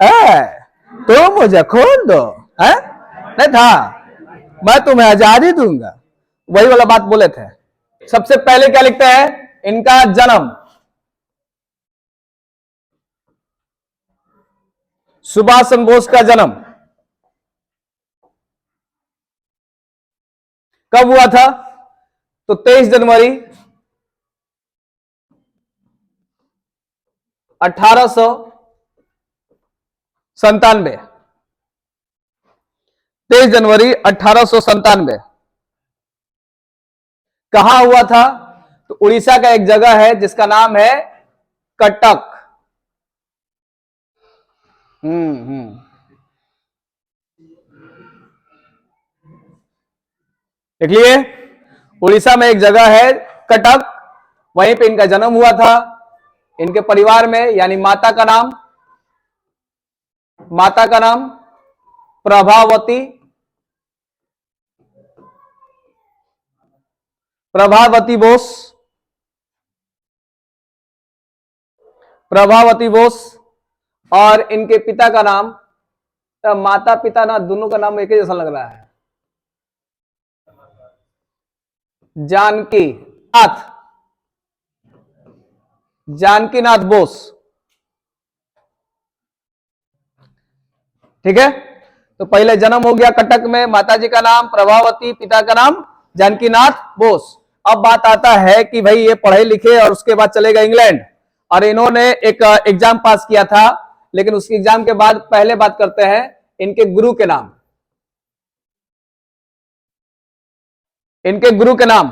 है, तुम मुझे खून दो, है नहीं था, मैं तुम्हें आजादी दूंगा, वही वाला बात बोले थे। सबसे पहले क्या लिखते हैं, इनका जन्म। सुभाष चंद्र बोस का जन्म कब हुआ था? तो 23 जनवरी 1897। 23 जनवरी 1897 कहां हुआ था? तो उड़ीसा का एक जगह है जिसका नाम है कटक। देख लिए, उड़ीसा में एक जगह है कटक, वहीं पे इनका जन्म हुआ था। इनके परिवार में यानी माता का नाम प्रभावती बोस। और इनके पिता का नाम, माता पिता ना दोनों का नाम एक ही जैसा लग रहा है, जानकी नाथ बोस। ठीक है, तो पहले जन्म हो गया कटक में, माताजी का नाम प्रभावती, पिता का नाम जानकी नाथ बोस। अब बात आता है कि भाई ये पढ़े लिखे और उसके बाद चले गए इंग्लैंड, और इन्होंने एक एग्जाम पास किया था, लेकिन उस एग्जाम के बाद पहले बात करते हैं इनके गुरु के नाम। इनके गुरु के नाम,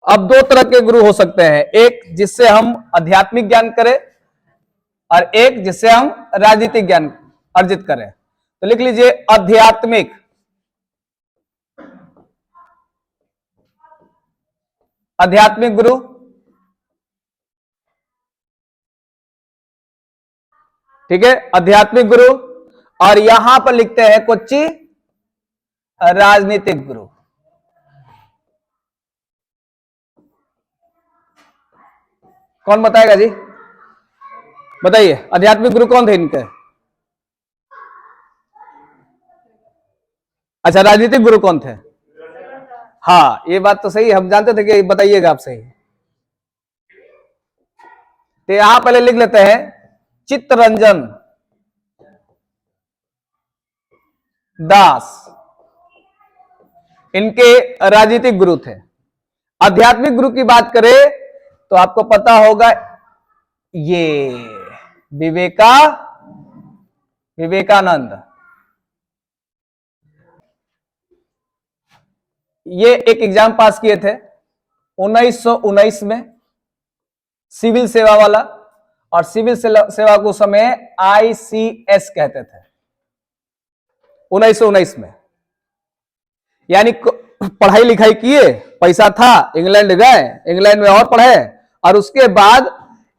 अब दो तरह के गुरु हो सकते हैं, एक जिससे हम आध्यात्मिक ज्ञान करें और एक जिससे हम राजनीतिक ज्ञान अर्जित करें। तो लिख लीजिए आध्यात्मिक गुरु, ठीक है, आध्यात्मिक गुरु। और यहां पर लिखते हैं कोच्चि राजनीतिक गुरु। कौन बताएगा जी, बताइए आध्यात्मिक गुरु कौन थे इनके? अच्छा, राजनीतिक गुरु कौन थे? हाँ, ये बात तो सही, हम जानते थे कि बताइएगा आप सही। तो यहां पहले लिख लेते हैं चित्तरंजन दास, इनके राजनीतिक गुरु थे। आध्यात्मिक गुरु की बात करें तो आपको पता होगा ये विवेकानंद। ये एक एग्जाम पास किए थे 1919 में, सिविल सेवा वाला, और सिविल सेवा को समय ICS कहते थे 1919 में। यानी पढ़ाई लिखाई किए, पैसा था, इंग्लैंड गए, इंग्लैंड में और पढ़े, और उसके बाद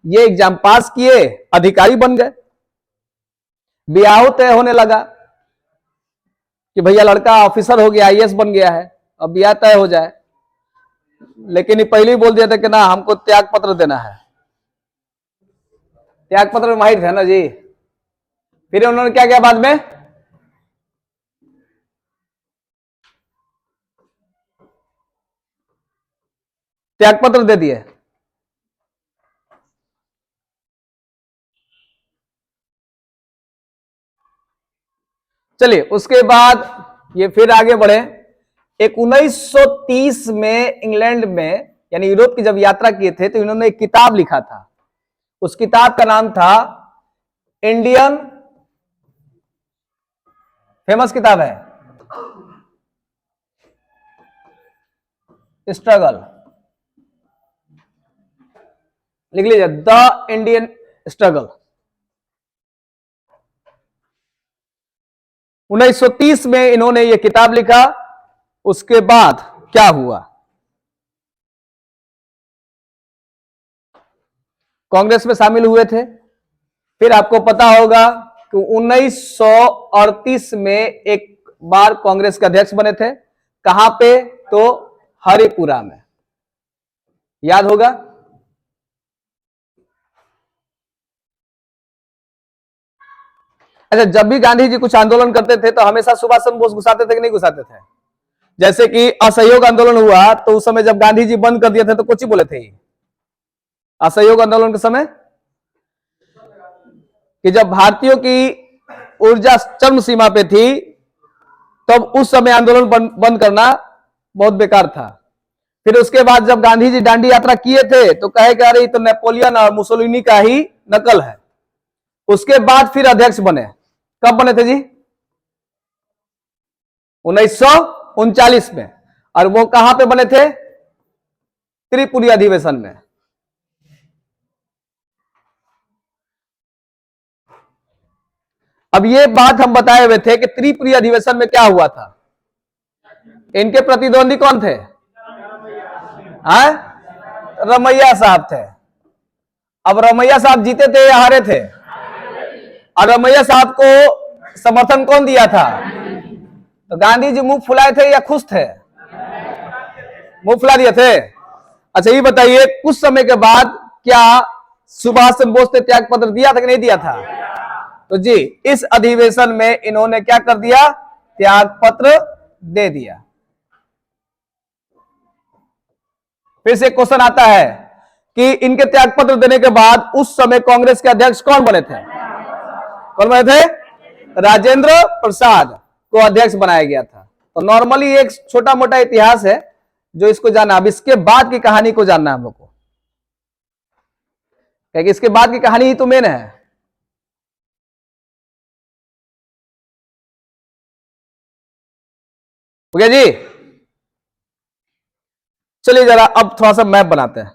ये एग्जाम पास किए, अधिकारी बन गए। ब्याह तय होने लगा कि भैया लड़का ऑफिसर हो गया, IAS बन गया है, अब ब्याह तय हो जाए। लेकिन ये पहले ही बोल दिया था कि ना हमको त्याग पत्र देना है। त्याग पत्र में माहिर थे ना जी। फिर उन्होंने क्या किया बाद में, त्याग पत्र दे दिए। चलिए, उसके बाद ये फिर आगे बढ़े। 1930 में इंग्लैंड में यानी यूरोप की जब यात्रा किए थे तो इन्होंने एक किताब लिखा था, उस किताब का नाम था इंडियन, फेमस किताब है स्ट्रगल, लिख लीजिए द इंडियन स्ट्रगल। 1930 में इन्होंने यह किताब लिखा। उसके बाद क्या हुआ, कांग्रेस में शामिल हुए थे। फिर आपको पता होगा कि 1938 में एक बार कांग्रेस के अध्यक्ष बने थे। कहां पे? तो हरिपुरा में, याद होगा। अच्छा, जब भी गांधी जी कुछ आंदोलन करते थे तो हमेशा सुभाष चंद्र बोस घुसाते थे कि नहीं घुसाते थे? जैसे कि असहयोग आंदोलन हुआ तो उस समय जब गांधी जी बंद कर दिए थे तो कुछ ही बोले थे असहयोग आंदोलन के समय, कि जब भारतीयों की ऊर्जा चरम सीमा पे थी तब उस समय आंदोलन बंद करना बहुत बेकार था। फिर उसके बाद जब गांधी जी दांडी यात्रा किए थे तो कहे कि अरे तो नेपोलियन और मुसोलिनी का ही नकल है। उसके बाद फिर अध्यक्ष बने, कब बने थे जी? 1939 में। और वो कहां पे बने थे? त्रिपुरी अधिवेशन में। अब ये बात हम बताए हुए थे कि त्रिपुरी अधिवेशन में क्या हुआ था। इनके प्रतिद्वंदी कौन थे? रमैया साहब थे। अब रमैया साहब जीते थे या हारे थे? और रमैया साहब को समर्थन कौन दिया था? तो गांधी जी मुंह फुलाए थे या खुश थे? मुंह फुला दिए थे। अच्छा ये बताइए, कुछ समय के बाद क्या सुभाष चंद्र बोस ने त्याग पत्र दिया था कि नहीं दिया था? तो जी इस अधिवेशन में इन्होंने क्या कर दिया? त्याग पत्र दे दिया। फिर से क्वेश्चन आता है कि इनके त्याग पत्र देने के बाद उस समय कांग्रेस के अध्यक्ष कौन बने थे? कौन बने थे? राजेंद्र प्रसाद को अध्यक्ष बनाया गया था। तो नॉर्मली एक छोटा मोटा इतिहास है जो इसको जानना। अब इसके बाद की कहानी को जानना हम लोग को, क्योंकि इसके बाद की कहानी ही तो मेन है। हो गया जी? चलिए जरा अब थोड़ा सा मैप बनाते हैं।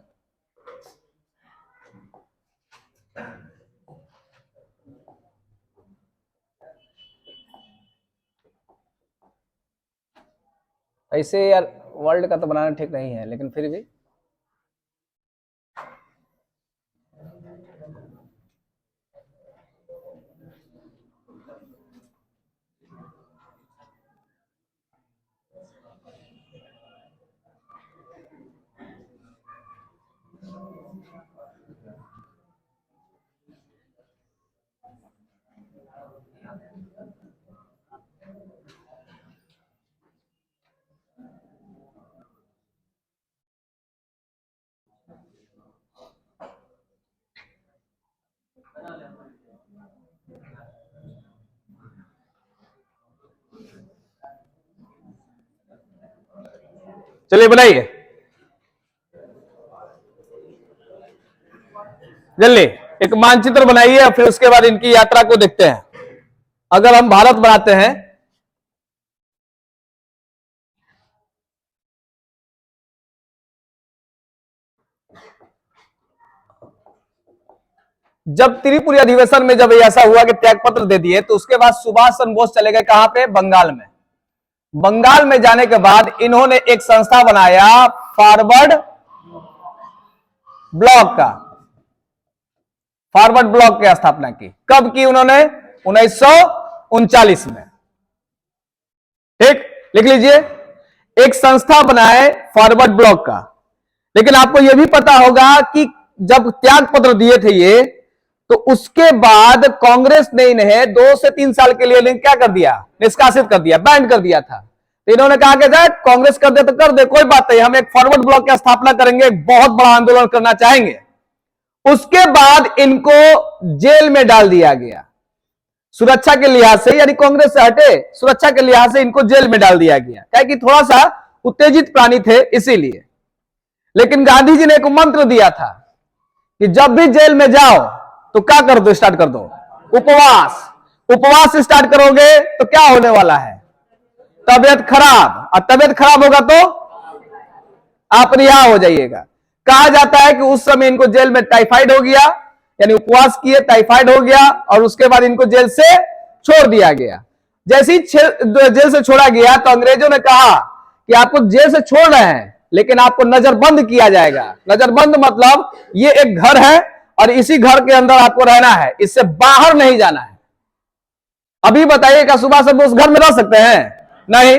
ऐसे यार वर्ल्ड का तो बनाना ठीक नहीं है, लेकिन फिर भी चलिए बनाइए जल्दी एक मानचित्र बनाइए और फिर उसके बाद इनकी यात्रा को देखते हैं। अगर हम भारत बनाते हैं, जब त्रिपुरी अधिवेशन में जब ऐसा हुआ कि त्यागपत्र दे दिए तो उसके बाद सुभाष चंद्र बोस चले गए कहां पे? बंगाल में। बंगाल में जाने के बाद इन्होंने एक संस्था बनाया फॉरवर्ड ब्लॉक का। फॉरवर्ड ब्लॉक की स्थापना की। कब की उन्होंने? 1939 में। ठीक, लिख लीजिए, एक संस्था बनाए फॉरवर्ड ब्लॉक का। लेकिन आपको यह भी पता होगा कि जब त्याग पत्र दिए थे ये, तो उसके बाद कांग्रेस ने इन्हें 2 से 3 साल के लिए क्या कर दिया? निष्कासित कर दिया, बैन कर दिया था। तो इन्होंने कहा कि जाए कांग्रेस कर दे तो कर दे, कोई बात नहीं, हम एक फॉरवर्ड ब्लॉक की स्थापना करेंगे, एक बहुत बड़ा आंदोलन करना चाहेंगे। उसके बाद इनको जेल में डाल दिया गया सुरक्षा के लिहाज से, यानी कांग्रेस से हटे, सुरक्षा के लिहाज से इनको जेल में डाल दिया गया, क्या कि थोड़ा सा उत्तेजित प्राणी थे इसीलिए। लेकिन गांधी जी ने एक मंत्र दिया था कि जब भी जेल में जाओ तो क्या कर दो? स्टार्ट कर दो उपवास। उपवास स्टार्ट करोगे तो क्या होने वाला है? तबियत खराब, और तबियत खराब होगा तो आप रिहा हो जाइएगा। कहा जाता है कि उस समय इनको जेल में टाइफाइड हो गया, यानी उपवास किए, टाइफाइड हो गया, और उसके बाद इनको जेल से छोड़ दिया गया। जैसे ही जेल से छोड़ा गया तो अंग्रेजों ने कहा कि आपको जेल से छोड़ रहे हैं लेकिन आपको नजरबंद किया जाएगा। नजरबंद मतलब ये एक घर है और इसी घर के अंदर आपको रहना है, इससे बाहर नहीं जाना है। अभी बताइए क्या सुभाष चंद्र बोस घर में रह सकते हैं? नहीं।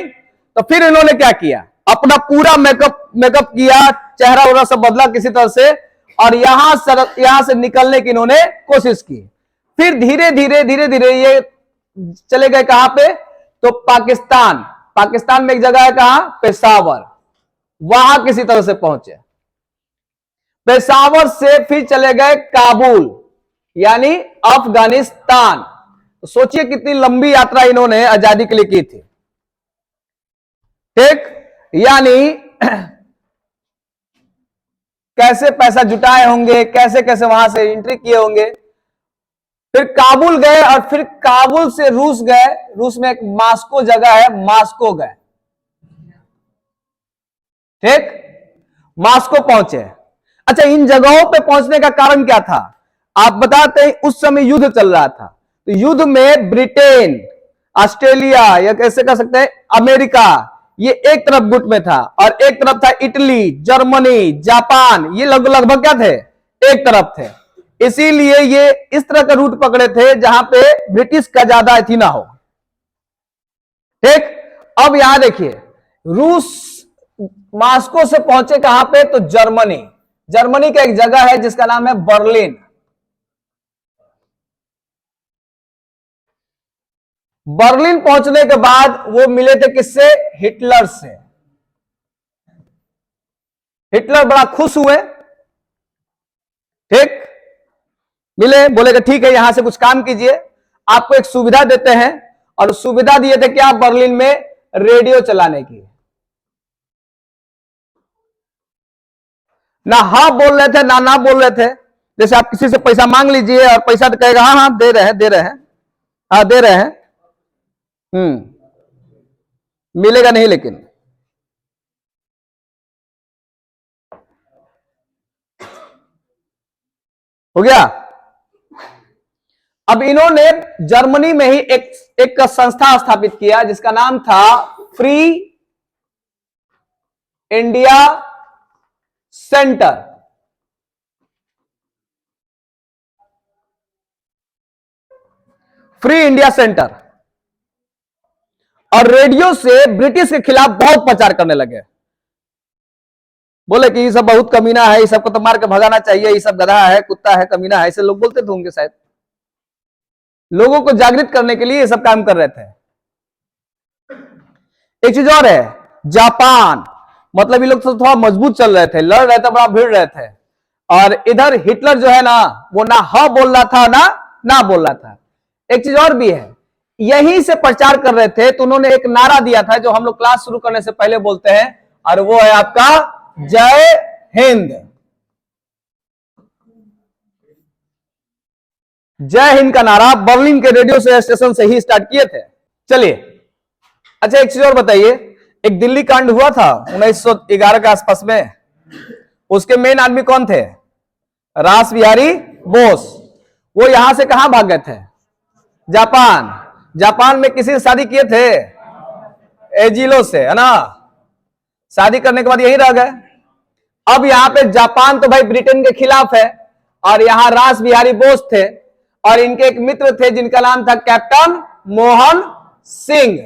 तो फिर इन्होंने क्या किया? अपना पूरा मेकअप किया, चेहरा वगैरह सब बदला किसी तरह से, और यहां से निकलने की इन्होंने कोशिश की। फिर धीरे धीरे ये चले गए कहां पे, तो पाकिस्तान। पाकिस्तान में एक जगह है कहां, पेशावर, वहां किसी तरह से पहुंचे। पेशावर से फिर चले गए काबुल यानी अफगानिस्तान। तो सोचिए कितनी लंबी यात्रा इन्होंने आजादी के लिए की थी। ठीक, यानी कैसे पैसा जुटाए होंगे, कैसे कैसे वहां से एंट्री किए होंगे। फिर काबुल गए और फिर काबुल से रूस गए। रूस में एक मास्को जगह है, मास्को गए। ठीक, मास्को पहुंचे। अच्छा, इन जगहों पे पहुंचने का कारण क्या था, आप बताते हैं। उस समय युद्ध चल रहा था, तो युद्ध में ब्रिटेन, ऑस्ट्रेलिया या कैसे कह सकते हैं अमेरिका, ये एक तरफ गुट में था, और एक तरफ था इटली, जर्मनी, जापान, ये लगभग क्या थे, एक तरफ थे। इसीलिए ये इस तरह का रूट पकड़े थे जहां पे ब्रिटिश का ज्यादा अथी ना हो। ठीक, अब यहां देखिए, रूस मास्को से पहुंचे कहां पे, तो जर्मनी। जर्मनी का एक जगह है जिसका नाम है बर्लिन। बर्लिन पहुंचने के बाद वो मिले थे किससे, हिटलर से। हिटलर बड़ा खुश हुए। ठीक, मिले, बोले कि ठीक है यहां से कुछ काम कीजिए, आपको एक सुविधा देते हैं। और सुविधा दिए थे क्या, बर्लिन में रेडियो चलाने की। ना हाँ बोल रहे थे ना ना बोल रहे थे। जैसे आप किसी से पैसा मांग लीजिए और पैसा तो कहेगा हाँ हाँ दे रहे हैं, दे रहे हैं, हाँ दे रहे हैं। मिलेगा नहीं। लेकिन हो गया। अब इन्होंने जर्मनी में ही एक संस्था स्थापित किया जिसका नाम था free India centre. Free India centre. और रेडियो से ब्रिटिश के खिलाफ बहुत प्रचार करने लगे। बोले कि ये सब बहुत कमीना है, ये सबको तो मार के भगाना चाहिए, ये सब गधा है, कुत्ता है, कमीना है, ऐसे लोग बोलते थे होंगे शायद। लोगों को जागृत करने के लिए ये सब काम कर रहे थे। एक चीज और है, जापान, मतलब ये लोग तो थोड़ा मजबूत चल रहे थे, लड़ रहे थे, बड़ा भिड़ रहे थे। और इधर हिटलर जो है ना, वो ना हाँ बोल रहा था ना ना बोल रहा था। एक चीज और भी है, यहीं से प्रचार कर रहे थे, तो उन्होंने एक नारा दिया था जो हम लोग क्लास शुरू करने से पहले बोलते हैं, और वो है आपका जय हिंद। जय हिंद का नारा बर्लिन के रेडियो से स्टेशन से ही स्टार्ट किए थे। चलिए, अच्छा एक चीज और बताइए, एक दिल्ली कांड हुआ था 1911 के आसपास में, उसके मेन आदमी कौन थे, रास बिहारी बोस। वो यहां से कहां भाग गए थे, जापान। जापान में किसी से शादी किए थे, एजिलो से, है ना। शादी करने के बाद यहीं रह गए। अब यहां पे जापान तो भाई ब्रिटेन के खिलाफ है, और यहां रास बिहारी बोस थे, और इनके एक मित्र थे जिनका नाम था कैप्टन मोहन सिंह।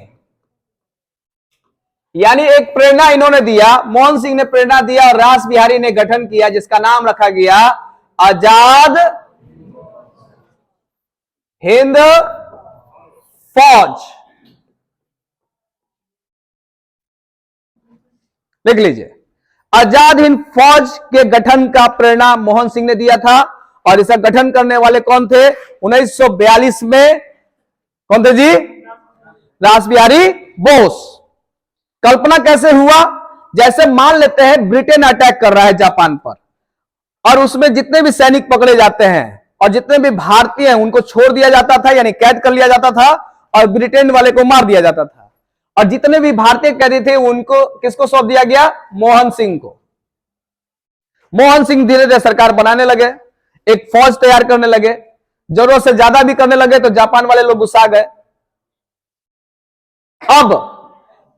यानी एक प्रेरणा इन्होंने दिया, मोहन सिंह ने प्रेरणा दिया और रास बिहारी ने गठन किया जिसका नाम रखा गया आजाद हिंद फौज। लिख लीजिए, आजाद हिंद फौज के गठन का प्रेरणा मोहन सिंह ने दिया था। और इसका गठन करने वाले कौन थे 1942 में, कौन थे जी, रास बिहारी बोस। कल्पना कैसे हुआ, जैसे मान लेते हैं ब्रिटेन अटैक कर रहा है जापान पर, और उसमें जितने भी सैनिक पकड़े जाते हैं और जितने भी भारतीय हैं उनको छोड़ दिया जाता था, यानी कैद कर लिया जाता था, और ब्रिटेन वाले को मार दिया जाता था। और जितने भी भारतीय कैदी थे उनको किसको सौंप दिया गया, मोहन सिंह को। मोहन सिंह धीरे धीरे सरकार बनाने लगे, एक फौज तैयार करने लगे, जरूरत से ज्यादा भी करने लगे, तो जापान वाले लोग गुस्सा गए। अब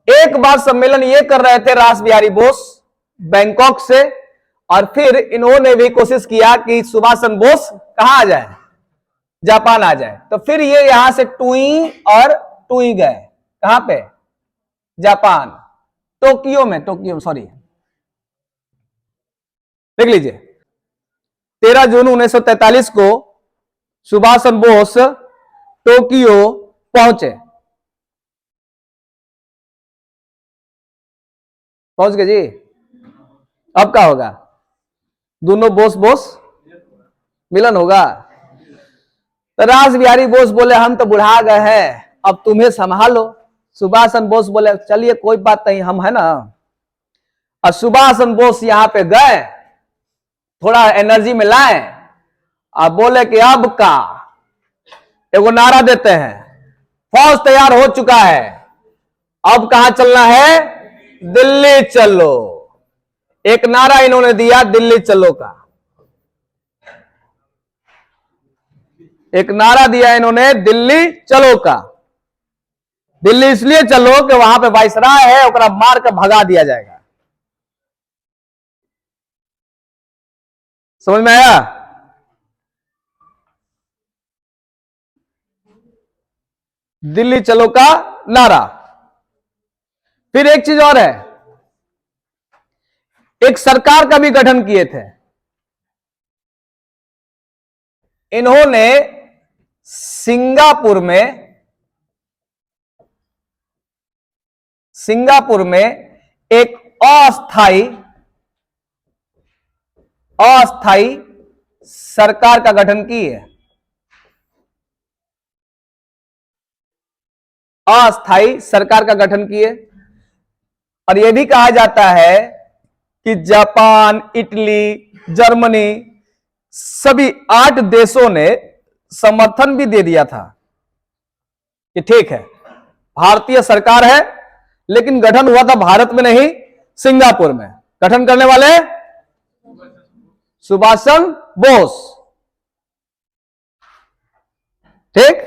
एक बार सम्मेलन ये कर रहे थे रास बिहारी बोस बैंकॉक से, और फिर इन्होंने भी कोशिश किया कि सुभाष चंद्र बोस कहां आ जाए, जापान आ जाए। तो फिर ये यहां से टुई और टुई गए, कहां पे, जापान, टोक्यो में, सॉरी, देख लीजिए 13 जून 1943 को सुभाष चंद्र बोस टोक्यो पहुंचे, पहुंच गए जी। अब क्या होगा? दोनों बोस बोस मिलन होगा। तो रास बिहारी बोस बोले हम तो बुढ़ा गए हैं, अब तुम्हें संभालो। सुभाष चंद्र बोस बोले चलिए कोई बात नहीं, हम है ना। और सुभाष चंद्र बोस यहां पे गए, थोड़ा एनर्जी में लाए और बोले कि अब का एगो नारा देते हैं, फौज तैयार हो चुका है, अब कहां चलना है? दिल्ली चलो। एक नारा इन्होंने दिया दिल्ली चलो का। एक नारा दिया इन्होंने दिल्ली चलो का। दिल्ली इसलिए चलो कि वहां पे वायसराय है, ओकरा मार कर भगा दिया जाएगा। समझ में आया? दिल्ली चलो का नारा। फिर एक चीज और है, एक सरकार का भी गठन किए थे इन्होंने। सिंगापुर में एक अस्थाई सरकार का गठन की है। अस्थाई सरकार का गठन किए। और यह भी कहा जाता है कि जापान, इटली, जर्मनी सभी 8 देशों ने समर्थन भी दे दिया था कि ठीक है भारतीय सरकार है, लेकिन गठन हुआ था भारत में नहीं, सिंगापुर में। गठन करने वाले सुभाष चंद्र बोस। ठीक।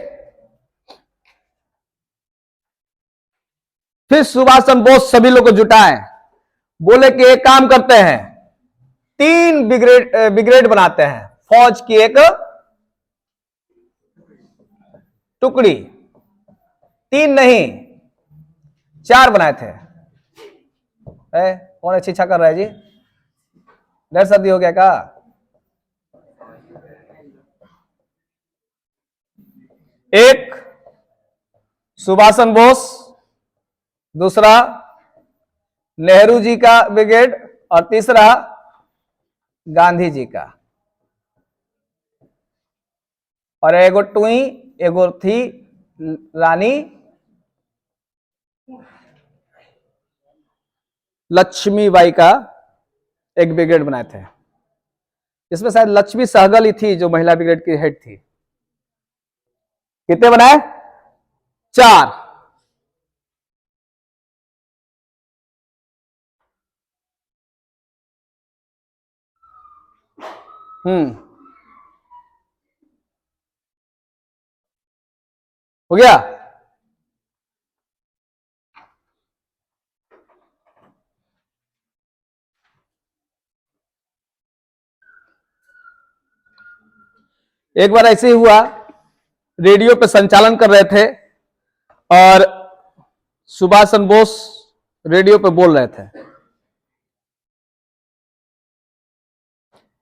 फिर सुभाष चंद्र बोस सभी लोग को जुटाए, बोले कि एक काम करते हैं, 3 ब्रिगेड बनाते हैं, फौज की एक टुकड़ी। 3 नहीं 4 बनाए थे। कौन अच्छी इच्छा कर रहा है जी? डर सर्दी हो गया क्या? एक सुभाष चंद्र बोस, दूसरा नेहरू जी का ब्रिगेड, और तीसरा गांधी जी का। और एगो टुई, एगो थी रानी लक्ष्मीबाई का एक ब्रिगेड बनाए थे। इसमें शायद लक्ष्मी सहगल ही थी जो महिला ब्रिगेड की हेड थी। कितने बनाए? 4। हो गया। एक बार ऐसे ही हुआ, रेडियो पे संचालन कर रहे थे और सुभाष चंद्र बोस रेडियो पे बोल रहे थे।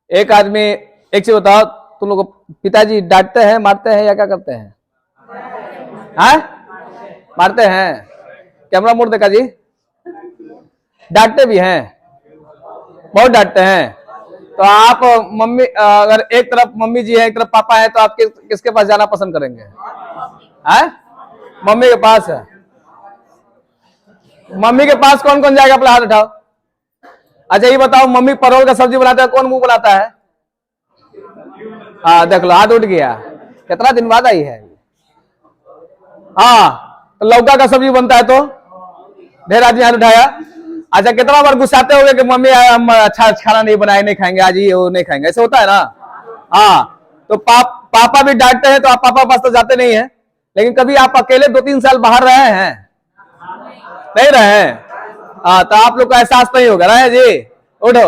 एक आदमी, एक चीज बताओ, तुम लोग पिताजी डांटते हैं, मारते हैं या क्या करते हैं? मारते हैं। कैमरा मोड़ देखा जी। डांटते भी हैं, बहुत डांटते हैं। तो आप मम्मी, अगर एक तरफ मम्मी जी है एक तरफ पापा है, तो आप किसके पास जाना पसंद करेंगे? मम्मी के पास है। मम्मी के पास कौन कौन जाएगा? अपना हाथ उठाओ। अच्छा ये बताओ, मम्मी परवल का सब्जी बनाता है, कौन मुंह बनाता है? हाँ देख लो, हाथ उठ गया। कितना दिन बाद आई है। हाँ, तो लौका का सब्जी बनता है तो ढेर आदमी हाथ उठाया। अच्छा कितना बार गुस्साते होगे कि मम्मी हम अच्छा खाना नहीं बनाए, नहीं खाएंगे आज, ये वो नहीं खाएंगे, ऐसे होता है ना? हाँ, तो पापा भी डांटते हैं तो आप पापा पास तो जाते नहीं है। लेकिन कभी आप अकेले 2-3 साल बाहर रहे हैं? नहीं रहे हैं। हाँ, तो आप लोग का एहसास नहीं होगा। रहे जी, उठो।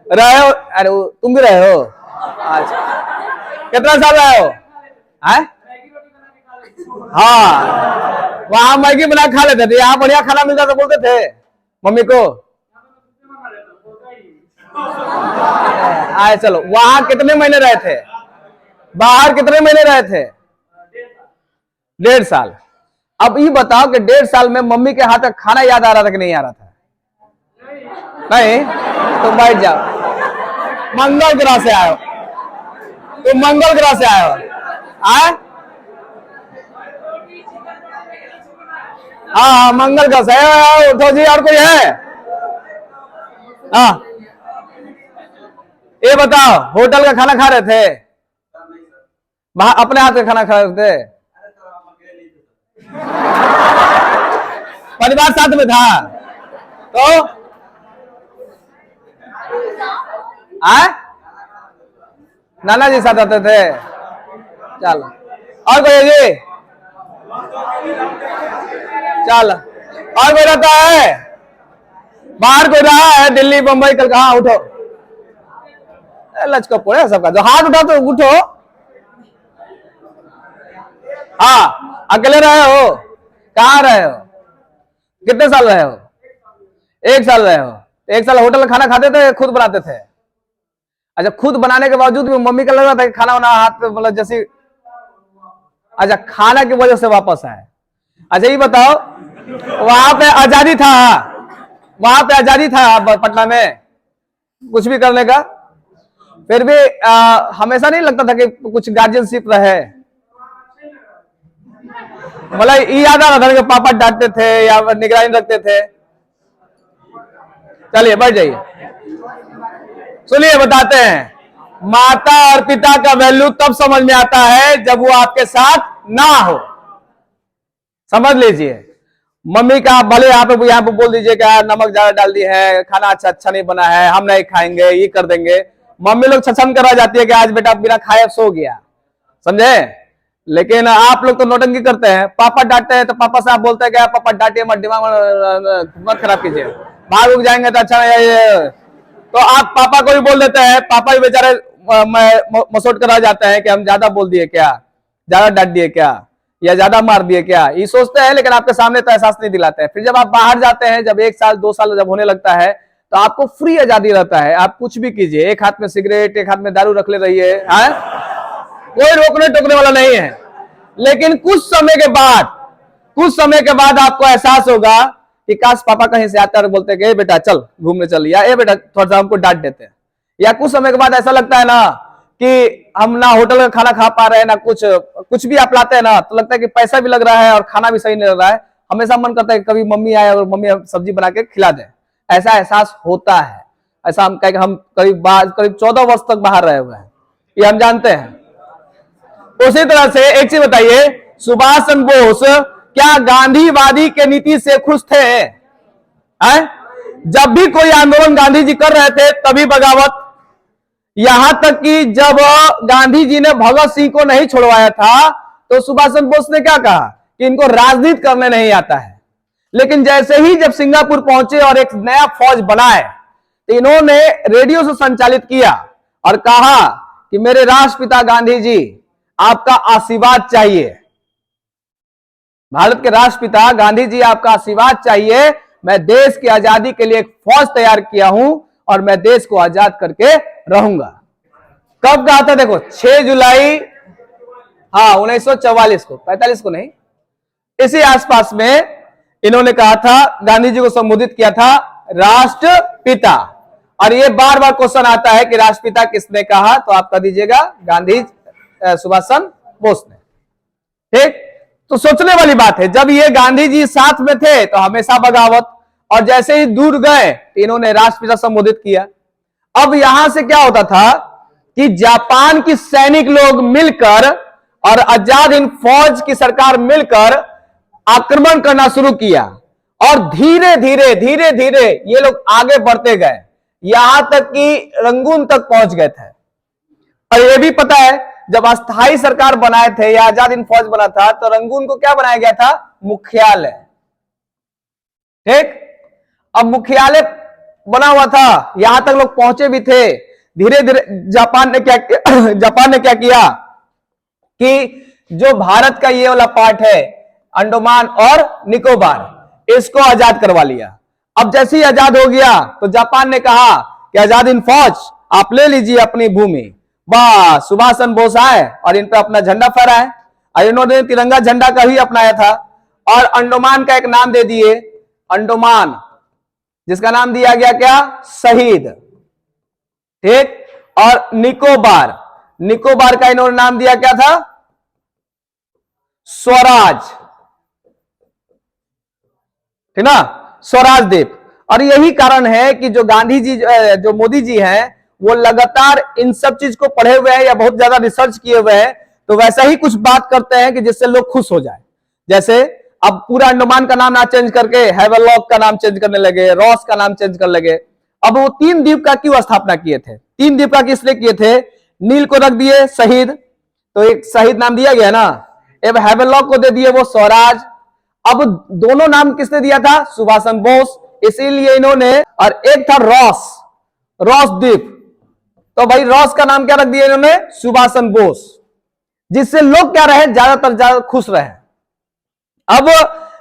रहे हो? अरे तुम भी रहे हो? अच्छा, कितना साल रहे हो? हाँ, वहां मैगी बना खा लेते थे, यहाँ बढ़िया खाना मिलता तो बोलते थे मम्मी को। आए चलो, वहां कितने महीने रहे थे? बाहर कितने महीने रहे थे? 1.5 साल। अब ये बताओ कि 1.5 साल में मम्मी के हाथ का खाना याद आ रहा था कि नहीं आ रहा था? नहीं? तो बैठ जाओ। मंगल ग्रह से आए हो, तुम मंगल ग्रह से आए हो। आए? हाँ, मंगल ग्रह से। उठो जी, और कोई है? हाँ, ये बताओ, होटल का खाना खा रहे थे? अपने हाथ का खाना खा रहे थे? परिवार साथ में था तो नाना जी साथ आते थे। चल, और कोई जी? चल, और कोई रहता है? बाहर कोई रहा है? दिल्ली, मुंबई, कल कहा? उठो, लचको पड़े सबका। जो हाथ उठा तो उठो। हाँ, अकेले रहे हो? कहाँ रहे हो? कितने साल रहे हो? 1 साल रहे हो? 1 साल होटल में खाना खाते थे, खुद बनाते थे? अच्छा, खुद बनाने के बावजूद भी मम्मी का लग रहा था कि खाना वाना हाथ पे, मतलब जैसे, अच्छा, खाना की वजह से वापस आए। अच्छा, ये बताओ, वहां पे आजादी था? वहां पे आजादी था पटना में कुछ भी करने का? फिर भी हमेशा नहीं लगता था कि कुछ गार्जियनशिप रहे? मतलब ये याद आ रहा था कि पापा डांटते थे या निगरानी रखते थे? चलिए बैठ जाइए, सुनिए, बताते हैं। माता और पिता का वैल्यू तब समझ में आता है जब वो आपके साथ ना हो। समझ लीजिए, मम्मी का भले यहाँ पे बोल दीजिए कि नमक ज्यादा डाल दी है, खाना अच्छा नहीं बना है, हम नहीं खाएंगे, ये कर देंगे, मम्मी लोग छछन करवा जाती है कि आज बेटा बिना खाए सो गया, समझे? लेकिन आप लोग तो नौटंकी करते हैं। पापा डांटते हैं तो पापा से आप बोलते हैं कि पापा डांटिए मत, दिमाग मत खराब कीजिए, भाग उग जाएंगे तो अच्छा नहीं। तो आप पापा को भी बोल देते हैं, पापा भी बेचारे मसोट करा जाते हैं कि हम ज्यादा बोल दिए क्या, ज्यादा डांट दिए क्या, या ज्यादा मार दिए क्या, ये सोचते हैं। लेकिन आपके सामने तो एहसास नहीं दिलाते हैं। फिर जब आप बाहर जाते हैं, जब 1 साल 2 साल जब होने लगता है, तो आपको फ्री आजादी रहता है, आप कुछ भी कीजिए। एक हाथ में सिगरेट, एक हाथ में दारू रख ले रही है, कोई रोकने टोकने वाला नहीं है। लेकिन कुछ समय के बाद आपको एहसास होगा कि काश पापा कहीं से आते और बोलते कि बेटा चल घूमने चल, या ए बेटा थोड़ा सा हमको डांट देते हैं। या कुछ समय के बाद ऐसा लगता है ना कि हम ना होटल का खाना खा पा रहे हैं, ना कुछ भी आप लाते हैं ना, तो लगता है कि पैसा भी लग रहा है और खाना भी सही नहीं लग रहा है। हमेशा मन करता है कि कभी मम्मी आए और मम्मी सब्जी बना के खिला दे। ऐसा एहसास होता है। ऐसा हम कहें कि हम करीब 14 वर्ष तक बाहर रहे हुए हैं, ये हम जानते हैं। उसी तरह से एक चीज बताइए, सुभाष चंद्र बोस क्या गांधीवादी के नीति से खुश थे? जब भी कोई आंदोलन गांधी जी कर रहे थे तभी बगावत। यहां तक कि जब गांधी जी ने भगत सिंह को नहीं छोड़वाया था तो सुभाष चंद्र बोस ने क्या कहा कि इनको राजनीति करने नहीं आता है। लेकिन जैसे ही जब सिंगापुर पहुंचे और एक नया फौज बनाए तो इन्होंने रेडियो से संचालित किया और कहा कि मेरे राष्ट्रपिता गांधी जी, आपका आशीर्वाद चाहिए। भारत के राष्ट्रपिता गांधी जी, आपका आशीर्वाद चाहिए। मैं देश की आजादी के लिए एक फौज तैयार किया हूं और मैं देश को आजाद करके रहूंगा। कब कहा था? देखो, 6 जुलाई 1944 को, 45 को नहीं, इसी आसपास में इन्होंने कहा था, गांधी जी को संबोधित किया था राष्ट्रपिता। और ये बार बार क्वेश्चन आता है कि राष्ट्रपिता किसने कहा, तो आप कह दीजिएगा गांधी सुभाष चंद्र बोस ने। ठीक, तो सोचने वाली बात है, जब ये गांधी जी साथ में थे तो हमेशा बगावत, और जैसे ही दूर गए तो इन्होंने राष्ट्रपिता संबोधित किया। अब यहां से क्या होता था कि जापान की सैनिक लोग मिलकर और आजाद हिंद फौज की सरकार मिलकर आक्रमण करना शुरू किया, और धीरे धीरे ये लोग आगे बढ़ते गए, यहां तक कि रंगून तक पहुंच गए थे। और यह भी पता है, जब अस्थायी सरकार बनाए थे या आजाद हिंद फौज बना था तो रंगून को क्या बनाया गया था? मुख्यालय। ठीक, अब मुख्यालय बना हुआ था, यहां तक लोग पहुंचे भी थे। धीरे धीरे जापान ने क्या किया कि जो भारत का ये वाला पार्ट है, अंडमान और निकोबार, इसको आजाद करवा लिया। अब जैसे ही आजाद हो गया तो जापान ने कहा कि आजाद हिंद फौज आप ले लीजिए अपनी भूमि। बस सुभाष चंद्र बोस आए और इन पे अपना झंडा फहराए। और इन्होंने तिरंगा झंडा का भी अपनाया था। और अंडमान का एक नाम दे दिए, अंडमान, जिसका नाम दिया गया क्या, शहीद। ठीक। और निकोबार, निकोबार का इन्होंने नाम दिया क्या था, स्वराज। ठीक ना, स्वराज द्वीप। और यही कारण है कि जो गांधी जी, जो मोदी जी हैं, वो लगातार इन सब चीज को पढ़े हुए हैं या बहुत ज्यादा रिसर्च किए हुए हैं, तो वैसा ही कुछ बात करते हैं कि जिससे लोग खुश हो जाए। जैसे अब पूरा अंडमान का नाम ना चेंज करके हैवेलॉक का नाम चेंज करने लगे, रॉस का नाम चेंज कर लगे। अब वो 3 द्वीप का क्यों स्थापना किए थे, 3 द्वीप का किस लिए किए थे, नील को रख दिए शहीद, तो एक शहीद नाम दिया गया ना। अब हैवेलॉक को दे दिए वो स्वराज। अब दोनों नाम किसने दिया था, सुभाष चंद्र बोस, इसीलिए इन्होंने, और एक था रॉस, रॉस द्वीप, तो भाई रॉस का नाम क्या रख दिया इन्होंने, सुभाष चंद्र बोस, जिससे लोग क्या रहे, ज्यादातर ज्यादा खुश रहे। अब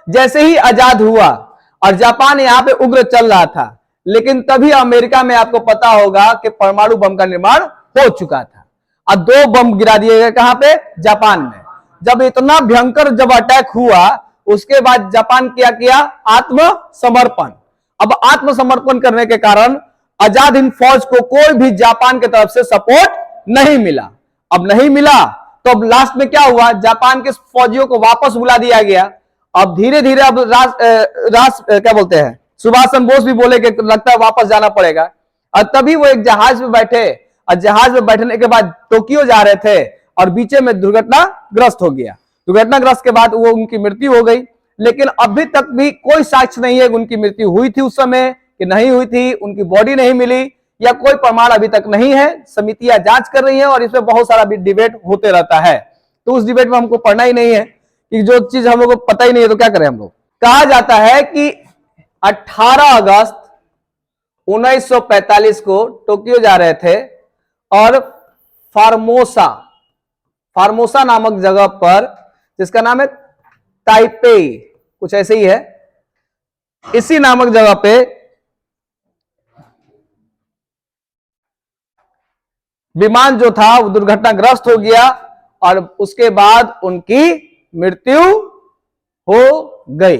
जैसे ही आजाद हुआ और जापान यहां पे उग्र चल रहा था, लेकिन तभी अमेरिका में आपको पता होगा कि परमाणु बम का निर्माण हो चुका था और 2 बम गिरा दिए गए, कहां पे, जापान में। जब इतना भयंकर जब अटैक हुआ, उसके बाद जापान क्या किया, आत्मसमर्पण। अब आत्मसमर्पण करने के कारण आजाद हिंद फौज को कोई भी जापान की तरफ से सपोर्ट नहीं मिला। अब नहीं मिला तो अब लास्ट में क्या हुआ, जापान के फौजियों को वापस बुला दिया गया। अब धीरे धीरे अब क्या बोलते हैं, सुभाष चंद्र बोस भी बोले कि लगता है वापस जाना पड़ेगा। और तभी वो एक जहाज में बैठे, और जहाज में बैठने के बाद टोक्यो जा रहे थे और बीच में दुर्घटनाग्रस्त हो गया। दुर्घटनाग्रस्त के बाद वो उनकी मृत्यु हो गई, लेकिन अभी तक भी कोई साक्ष्य नहीं है कि उनकी मृत्यु हुई थी उस समय कि नहीं हुई थी, उनकी बॉडी नहीं मिली या कोई प्रमाण अभी तक नहीं है। समितियां जांच कर रही हैं और इसमें बहुत सारा भी डिबेट होते रहता है, तो उस डिबेट में हमको पढ़ना ही नहीं है कि जो चीज हम लोग को पता ही नहीं है तो क्या करें हम लोग। कहा जाता है कि 18 अगस्त 1945 को टोक्यो जा रहे थे और फार्मोसा, फार्मोसा नामक जगह पर, जिसका नाम है ताइपेई, कुछ ऐसे ही है, इसी नामक जगह पे विमान जो था वो दुर्घटनाग्रस्त हो गया और उसके बाद उनकी मृत्यु हो गई।